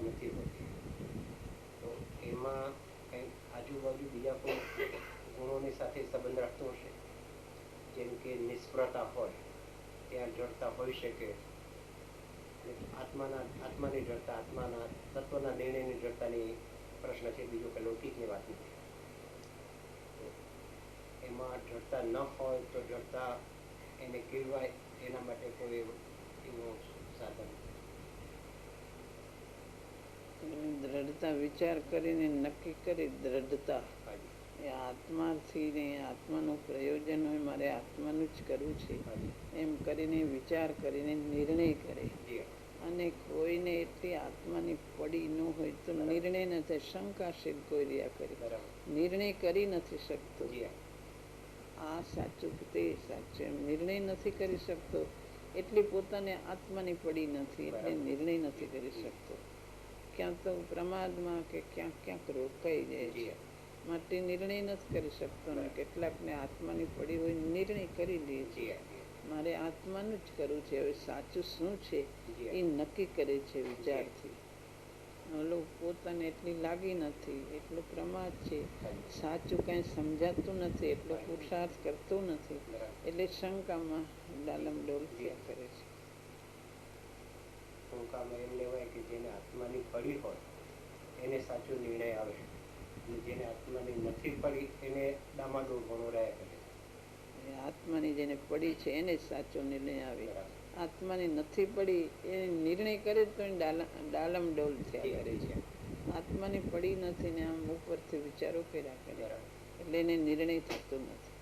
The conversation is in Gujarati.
નથી હોતી. તો એમાં કંઈક આજુબાજુ બીજા કોઈ ગુણોની સાથે સંબંધ રાખતો હશે, જેમ કે નિષ્ફળતા હોય ત્યાં જડતા હોઈ શકે, આત્માની જડતા, આત્માના તત્વના નિર્ણયની જડતાની પ્રશ્ન છે, બીજો કે લૌકિકની વાત નથી. તો એમાં જડતા ન હોય તો જડતા એને કેળવાય એના માટે કોઈ એવું સાધન? દ્રઢતા વિચાર કરીને નક્કી કરી દ્રઢતા એ આત્માથી ને આત્માનું પ્રયોજન હોય, મારે આત્માનું જ કરવું છે એમ કરીને વિચાર કરીને નિર્ણય કરે. અને કોઈને એટલી આત્માની પડી ન હોય તો નિર્ણય નથી, શંકાશીલ કોઈ રહ્યા કરે, નિર્ણય કરી નથી શકતો આ સાચું કે તે સાચું એમ નિર્ણય નથી કરી શકતો, એટલી પોતાને આત્માની પડી નથી એટલે નિર્ણય નથી કરી શકતો. ક્યાં તો પ્રમાદમાં કે ક્યાંક ક્યાંક રોકાઈ જાય છે, માટે નિર્ણય નથી કરી શકતો. ને કેટલાકને આત્માની પડી હોય નિર્ણય કરી લે છે, મારે આત્માનું જ કરવું છે, હવે સાચું શું છે એ નક્કી કરે છે વિચારથી. ઓલો પોતાને એટલી લાગી નથી, એટલો પ્રમાદ છે, સાચું કાંઈ સમજાતું નથી, એટલો પુરુષાર્થ કરતો નથી, એટલે શંકામાં ડાલમ ડોલ થયા કરે છે. શંકામાં એમ લેવાય કે જેને આત્માની પડી હોય એને સાચો નિર્ણય આવે, અને જેને આત્માની નથી પડી એને ડામાડોળ ઘણો રહ્યા કરે. આત્માની જેને પડી છે એને જ સાચો નિર્ણય આવે, આત્માની નથી પડી એ નિર્ણય કરે તો ડાલમ ડોલ થયા કરે છે. આત્માની પડી નથી ને આમ ઉપરથી વિચારો કર્યા કરે એટલે એને નિર્ણય થતો નથી.